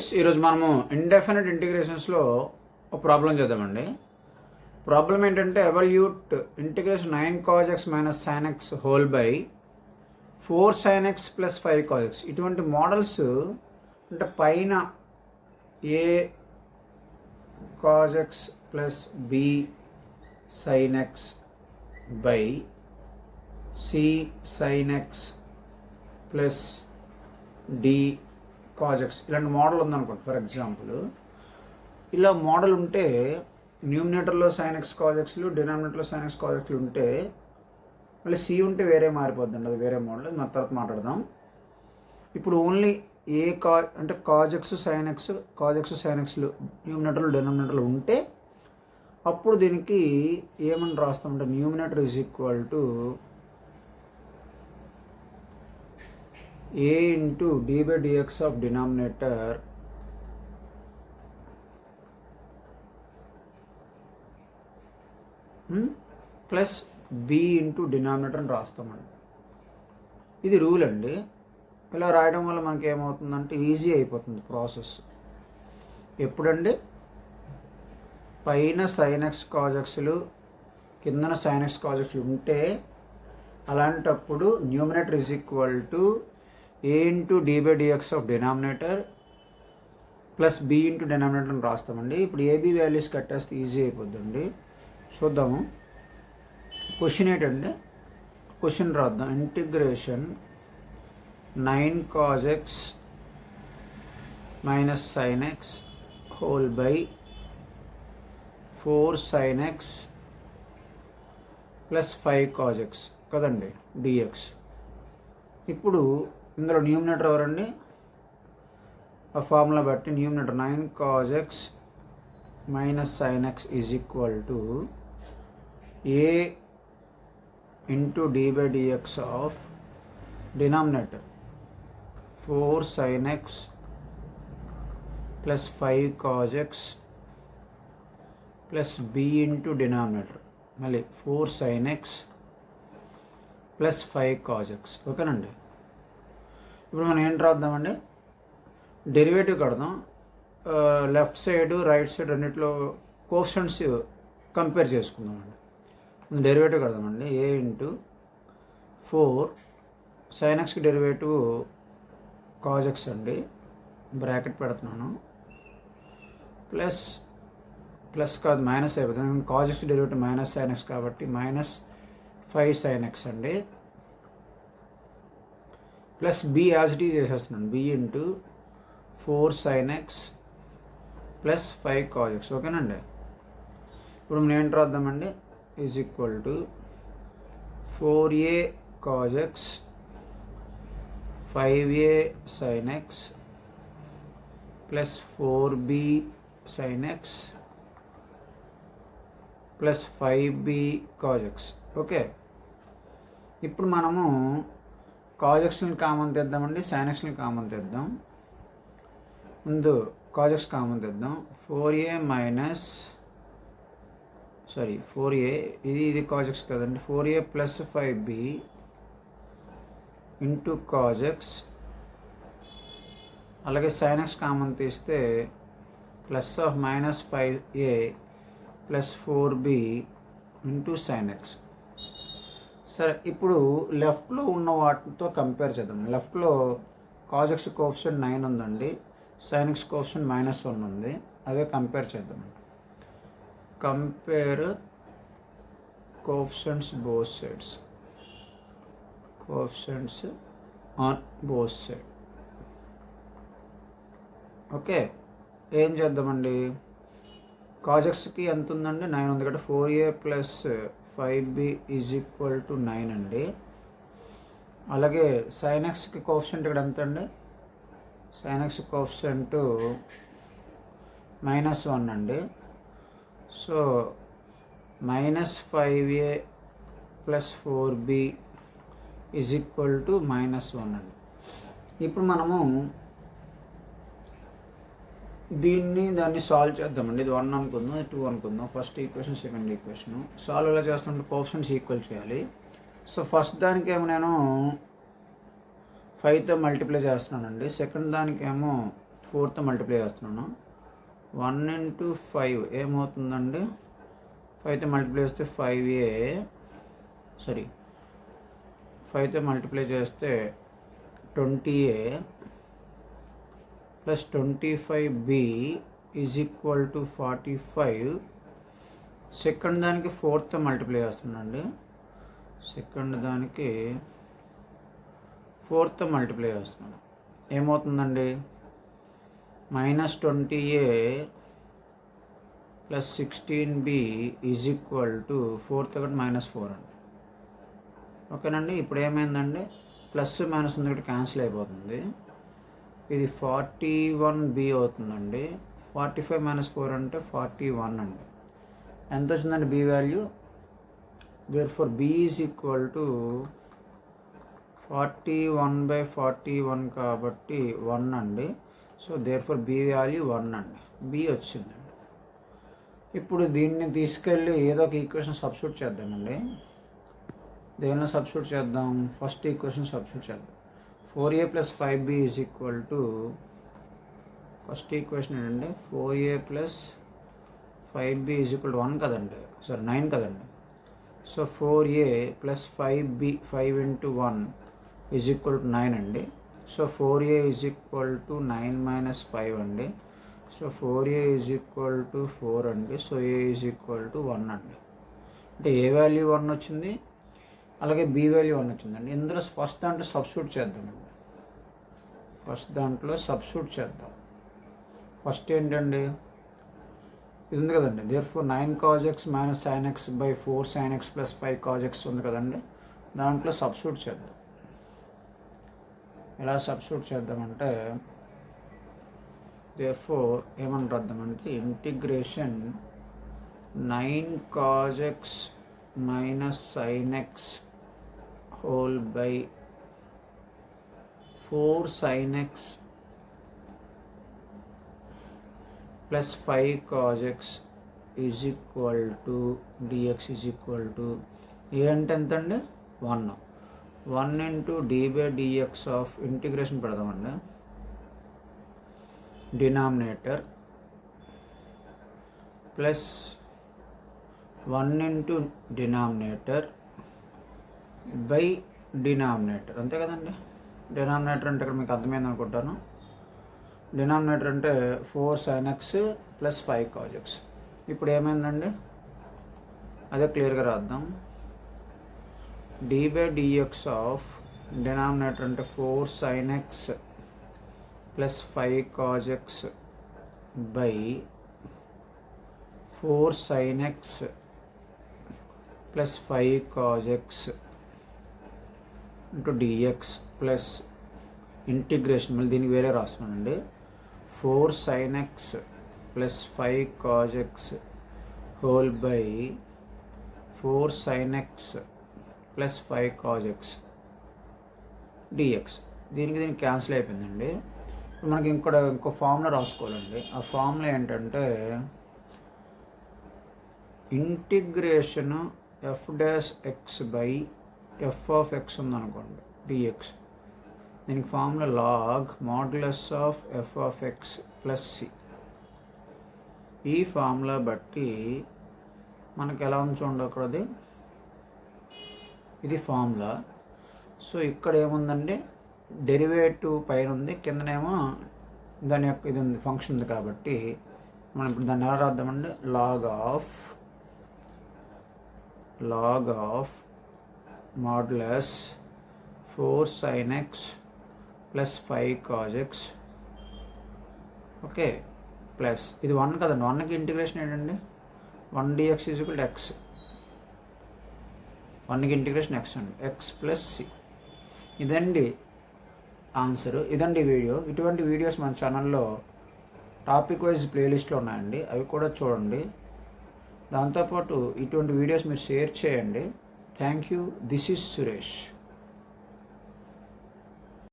Yes ఈరోజు మనము indefinite ఇంటిగ్రేషన్స్లో ఒక ప్రాబ్లం చేద్దామండి. ప్రాబ్లం ఏంటంటే evolute integration 9 cos x minus sin x whole by 4 sin x plus 5 cos x. ఇటువంటి మోడల్స్ అంటే పైన ఏ cos x plus b sin x by c sin x plus d cos x ఇలాంటి model ఉందనుకోండి. For example ఇలా model ఉంటే న్యూమినేటర్లో sin x cos xలు డినామినేటర్లో sin x cos xలు ఉంటే మళ్ళీ c ఉంటే వేరే మారిపోద్దండి, అది వేరే మోడల్, అది మన తర్వాత మాట్లాడదాం. ఇప్పుడు ఓన్లీ ఏ అంటే cos x sin xలు న్యూమినేటర్లు డినామినేటర్లు ఉంటే అప్పుడు దీనికి ఏమని రాస్తామంటే numerator is equal to a into d by dx of denominator plus b into denominator అని రాస్తామండి. ఇది రూల్ అండి. ఇలా రాయడం వల్ల మనకి ఏమవుతుందంటే ఈజీ అయిపోతుంది ప్రాసెస్. ఎప్పుడండి పైన sin x cos xలు కిందన sin x cos xలు ఉంటే అలాంటప్పుడు numerator is equal to a into d by dx of denominator plus b into denominator అని రాస్తామండి. ఇప్పుడు ఏబీ వాల్యూస్ కట్టేస్తే ఈజీ అయిపోద్దండి. చూద్దాము క్వశ్చన్ ఏంటంటే, క్వశ్చన్ రాద్దాం. Integration 9 cos x minus sin x whole by 4 sin x plus 5 cos x కదండి dx. ఇప్పుడు ఇందులో numerator ఎవరండి, ఆ ఫార్ములా బట్టి numerator 9 cos x minus sin x is equal to a into d by dx of denominator 4 sin x plus 5 cos x plus b into denominator మళ్ళీ 4 sin x plus 5 cos x. ఓకేనండి. ఇప్పుడు మనం ఏంటి రాద్దామండి, derivative కడదాం. Left side right side అన్నిట్లో coefficients compare చేసుకుందామండి. Derivative కడదామండి. ఏ ఇంటూ 4 sin xకి డెరివేటివ్ cos x అండి, బ్రాకెట్ పెడుతున్నాను, ప్లస్ ప్లస్ కాదు మైనస్ అయిపోతుంది. cos x derivative minus sin x కాబట్టి మైనస్ 5 sin x అండి, plus b as it is చేసేస్తున్నాను, b into 4 sin x plus 5 cos x. ఓకేనండి. ఇప్పుడు మనం ఏంటి రాద్దామండి, is equal to 4a cos x 5a sin x plus 4b sin x plus 5b cos x. Okay. ఇప్పుడు మనము cos xని common తెద్దామండి, sin xని కామన్ తెద్దాం. ముందు cos x కామన్ తెద్దాం. 4a మైనస్ 4a ఇది cos x కదండి, 4a plus 5b into cos x, అలాగే sin x కామన్ తీస్తే plus of minus 5a plus 4b into sin x. సరే, ఇప్పుడు లెఫ్ట్లో ఉన్న వాటితో కంపేర్ చేద్దాం. లెఫ్ట్లో cos x కోఎఫిషియంట్ 9 ఉందండి, sin x కోఎఫిషియంట్ -1 ఉంది. అవే కంపేర్ చేద్దాం. Compare coefficients both sides, coefficients on both side. Okay. ఏం చేద్దామండి, cos xకి ఎంత ఉందండి, 9 ఉంది కాబట్టి 4a plus 5b is equal to 9 అండి. అలాగే sin xకి కోఎఫిషియంట్ ఇక్కడ ఎంత అండి, sin x కోఎఫిషియంట్ -1 అండి. So minus 5a plus 4b is equal to -1 అండి. ఇప్పుడు మనము దాన్ని సాల్వ్ చేద్దామండి. ఇది 1 అనుకుందాం, ఇది 2 అనుకుందాం. First equation, second equation solve ఎలా చేస్తుంటే కోఎఫిషియంట్స్ ఈక్వల్ చేయాలి. సో ఫస్ట్ దానికేమో నేను 5తో మల్టిప్లై చేస్తున్నానండి, సెకండ్ దానికేమో 4తో మల్టిప్లై చేస్తున్నాను. 1 into 5 ఏమవుతుందండి? 5తో మల్టిప్లై చేస్తే 5తో మల్టిప్లై చేస్తే 20a plus 25b is equal to 45. Second దానికి 4తో మల్టిప్లై చేస్తున్నాండి. సెకండ్ దానికి 4తో మల్టిప్లై చేస్తున్నాను. ఏమవుతుందండి? -20a plus 16b is equal to 4తో -4 అండి. ఓకేనండి. ఇప్పుడు ఏమైందండి? ప్లస్ మైనస్ ఉంది ఇక్కడ క్యాన్సిల్ అయిపోతుంది. ఇది 41b అవుతుందండి. 45 - 4 అంటే 41 అండి. ఎంత వచ్చిందండి b value? therefore b is equal to 41/41 కాబట్టి 1 అండి. సో therefore b వాల్యూ 1 అండి. b వచ్చిందండి. ఇప్పుడు దీన్ని తీసుకెళ్ళి ఏదో ఒక ఈక్వేషన్ సబ్స్టిట్యూట్ చేద్దామండి. దేనిలో సబ్స్టిట్యూట్ చేద్దాం? ఫస్ట్ ఈక్వేషన్ సబ్స్టిట్యూట్ చేద్దాం. 4a + 5b is equal to, first equation ఏంటండి? 4a + 5b is equal to 1 కదండి, 9 కదండి. So 4a + 5b 5 × 1 is equal to 9 అండి. So 4a is equal to 9 - 5 అండి. So 4a is equal to 4 అండి. So a is equal to 1 అండి. అంటే ఏ value 1 వచ్చింది, అలాగే b వాల్యూ 1 వచ్చిందండి. ఇందులో ఫస్ట్ దాంట్లో సబ్స్టిట్యూట్ చేద్దామండి. ఫస్ట్ ఏంటండి? ఇది ఉంది కదండి. therefore 9 cos x - sin x / 4 sin x + 5 cos x ఉంది కదండి. దాంట్లో సబ్స్టిట్యూట్ చేద్దాం. ఎలా సబ్స్టిట్యూట్ చేద్దామంటే, therefore ఏమని రాద్దామంటే, integration 9 cos x - sin x whole by 4 sin x plus 5 cos x is equal to dx is equal to a అంటే ఎంత అండి? 1 into d/dx ఆఫ్ ఇంటిగ్రేషన్ పెడదామండి. Denominator plus 1 into denominator by denominator, అంతే కదండి. Denominator అంటే ఇక్కడ మీకు అర్థమైంది అనుకుంటాను. డినామినేటర్ అంటే 4 sin x plus 5 cos x. ఇప్పుడు ఏమైందండి? అదే క్లియర్గా రాద్దాం. d/dx ఆఫ్ డినామినేటర్ అంటే 4 sin x plus 5 cos x by 4 sin x plus 5 cos x into dx plus integration, మళ్ళీ దీనికి వేరే రాస్తున్నానండి. 4 sin x plus 5 cos x whole by 4 sin x plus 5 cos x dx. దీనికి cancel అయిపోయిందండి. మనకి ఇంకో formula రాసుకోవాలండి. ఆ formula ఏంటంటే, integration f'(x) by f(x) ఉందనుకోండి dx. దీనికి formula log modulus of f(x) plus c. ఈ ఫార్ములా బట్టి మనకి ఎలా ఉంది చూడండి అక్కడది, ఇది ఫార్ములా. సో ఇక్కడ ఏముందండి? డెరివేటివ్ పైన ఉంది, కిందనేమో దాని యొక్క ఇది ఉంది, ఫంక్షన్ ఉంది. కాబట్టి మనం ఇప్పుడు దాన్ని ఎలా రాద్దామండి? Log of modulus 4 sin x plus 5 cos x, okay, plus ఇది 1 కదండి. 1కి ఇంటిగ్రేషన్ ఏంటండి? 1 dx is equal to x. 1కి ఇంటిగ్రేషన్ x అండి, x ప్లస్ c. ఇదండి ఆన్సర్, ఇదండి వీడియో. ఇటువంటి వీడియోస్ మన ఛానల్లో టాపిక్ వైజ్ ప్లేలిస్ట్లో ఉన్నాయండి, అవి కూడా చూడండి. దాంతోపాటు ఇటువంటి వీడియోస్ మీరు షేర్ చేయండి. Thank you. This is Suresh.